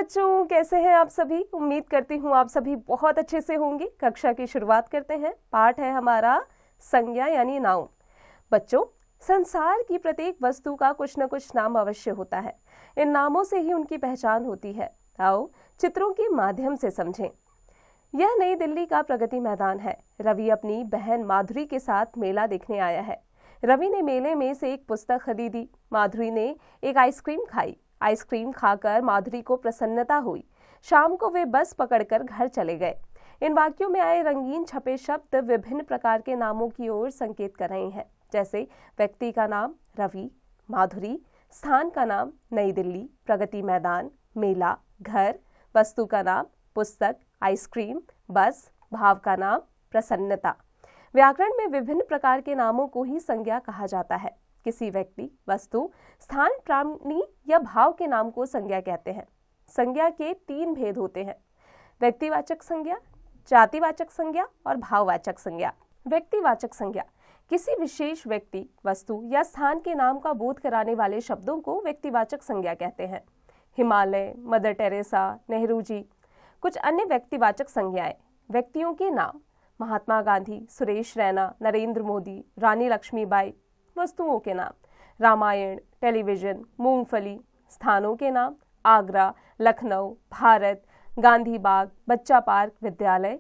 बच्चों, कैसे हैं आप सभी। उम्मीद करती हूँ आप सभी बहुत अच्छे से होंगे। कक्षा की शुरुआत करते हैं। पाठ है हमारा संज्ञा यानी नाउन। बच्चों, संसार की प्रत्येक वस्तु का कुछ न कुछ नाम अवश्य होता है। इन नामों से ही उनकी पहचान होती है। आओ चित्रों के माध्यम से समझें। यह नई दिल्ली का प्रगति मैदान है। रवि अपनी बहन माधुरी के साथ मेला देखने आया है। रवि ने मेले में से एक पुस्तक खरीदी। माधुरी ने एक आइसक्रीम खाई। आइसक्रीम खाकर माधुरी को प्रसन्नता हुई। शाम को वे बस पकड़कर घर चले गए। इन वाक्यों में आए रंगीन छपे शब्द विभिन्न प्रकार के नामों की ओर संकेत कर रहे हैं, जैसे व्यक्ति का नाम रवि, माधुरी, स्थान का नाम नई दिल्ली, प्रगति मैदान, मेला, घर, वस्तु का नाम पुस्तक, आइसक्रीम, बस, भाव का नाम प्रसन्नता। व्याकरण में विभिन्न प्रकार के नामों को ही संज्ञा कहा जाता है। किसी व्यक्ति, वस्तु, स्थान, प्राणी या भाव के नाम को संज्ञा कहते हैं। संज्ञा के 3 भेद होते हैं: व्यक्तिवाचक संज्ञा, जातिवाचक संज्ञा और भाववाचक संज्ञा। व्यक्तिवाचक संज्ञा किसी विशेष व्यक्ति, वस्तु या स्थान के नाम का बोध कराने वाले शब्दों को व्यक्तिवाचक संज्ञा कहते हैं। Himalaya, mother Teresa, Nehru ji. कुछ अन्य व्यक्तिवाचक संज्ञाएं: व्यक्तियों के नाम महात्मा गांधी, सुरेश रैना, नरेंद्र मोदी, रानी लक्ष्मीबाई। वस्तुओं के नाम रामायण, टेलीविजन, मूंगफली। स्थानों के नाम आगरा, लखनऊ, भारत, गांधी बाग, बच्चा पार्क, विद्यालय।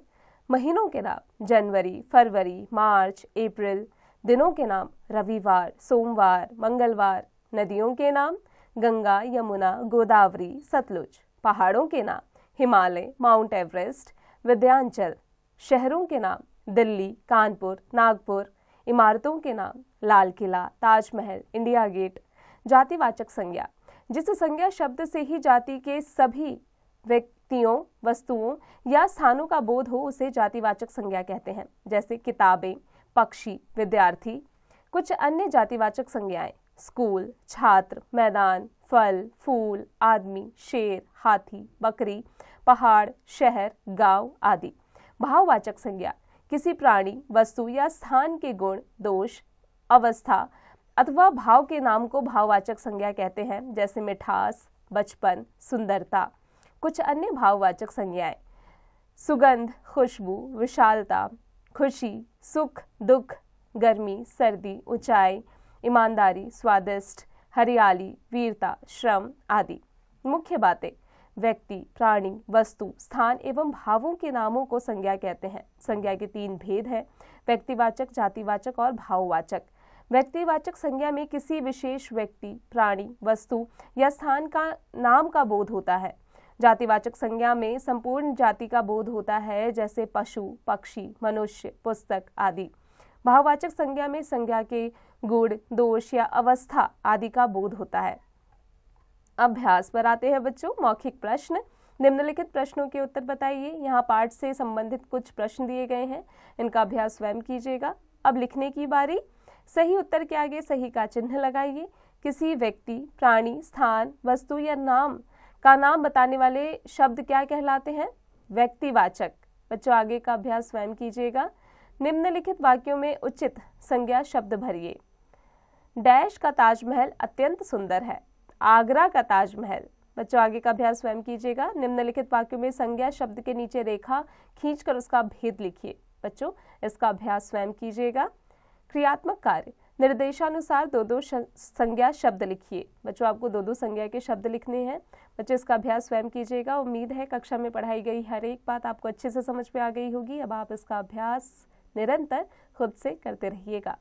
महीनों के नाम जनवरी, फरवरी, मार्च, अप्रैल। दिनों के नाम रविवार, सोमवार, मंगलवार। नदियों के नाम गंगा, यमुना, गोदावरी, सतलुज। पहाड़ों के नाम हिमालय, माउंट एवरेस्ट, विंध्याचल। शहरों के नाम दिल्ली, कानपुर, नागपुर। इमारतों के नाम लाल किला, ताजमहल, इंडिया गेट। जातिवाचक संज्ञा जिस संज्ञा शब्द से ही जाति के सभी व्यक्तियों, वस्तुओं या स्थानों का बोध हो उसे जातिवाचक संज्ञा कहते हैं, जैसे किताबें, पक्षी, विद्यार्थी। कुछ अन्य जातिवाचक संज्ञाएं: स्कूल, छात्र, मैदान, फल, फूल, आदमी, शेर, हाथी, बकरी, पहाड़, शहर, गांव आदि। भाववाचक संज्ञा किसी प्राणी, वस्तु या स्थान के गुण, दोष, अवस्था अथवा भाव के नाम को भाववाचक संज्ञा कहते हैं, जैसे मिठास, बचपन, सुंदरता। कुछ अन्य भाववाचक संज्ञाएं: सुगंध, खुशबू, विशालता, खुशी, सुख, दुख, गर्मी, सर्दी, ऊंचाई, ईमानदारी, स्वादिष्ट, हरियाली, वीरता, श्रम आदि। मुख्य बातें: व्यक्ति, प्राणी, वस्तु, स्थान एवं भावों के नामों को संज्ञा कहते हैं। संज्ञा के 3 भेद हैं: व्यक्तिवाचक, जातिवाचक और भाववाचक। व्यक्तिवाचक संज्ञा में किसी विशेष व्यक्ति, प्राणी, वस्तु या स्थान का नाम का बोध होता है। जातिवाचक संज्ञा में संपूर्ण जाति का बोध होता है, जैसे पशु, पक्षी, मनुष्य, पुस्तक आदि। भाववाचक संज्ञा में संज्ञा के गुण, दोष या अवस्था आदि का बोध होता है। अभ्यास पर आते हैं बच्चों। मौखिक प्रश्न। निम्नलिखित प्रश्नों के उत्तर बताइए। यहाँ पाठ से संबंधित कुछ प्रश्न दिए गए हैं, इनका अभ्यास स्वयं कीजिएगा। अब लिखने की बारी। सही उत्तर के आगे सही का चिन्ह लगाइए। किसी व्यक्ति, प्राणी, स्थान, वस्तु या नाम का नाम बताने वाले शब्द क्या कहलाते हैं? व्यक्तिवाचक। बच्चों आगे का अभ्यास स्वयं कीजिएगा। निम्नलिखित वाक्यों में उचित संज्ञा शब्द भरिए। डैश का ताजमहल अत्यंत सुंदर है। आगरा का ताजमहल। बच्चों आगे का अभ्यास स्वयं कीजिएगा। निम्नलिखित वाक्यों में संज्ञा शब्द के नीचे रेखा खींचकर उसका भेद लिखिए। बच्चों इसका अभ्यास स्वयं कीजिएगा। क्रियात्मक कार्य: निर्देशानुसार 2-2 संज्ञा शब्द लिखिए। बच्चों आपको 2-2 संज्ञा के शब्द लिखने हैं। बच्चों इसका अभ्यास स्वयं कीजिएगा। उम्मीद है कक्षा में पढ़ाई गई हर एक बात आपको अच्छे से समझ में आ गई होगी। अब आप इसका अभ्यास निरंतर खुद से करते रहिएगा।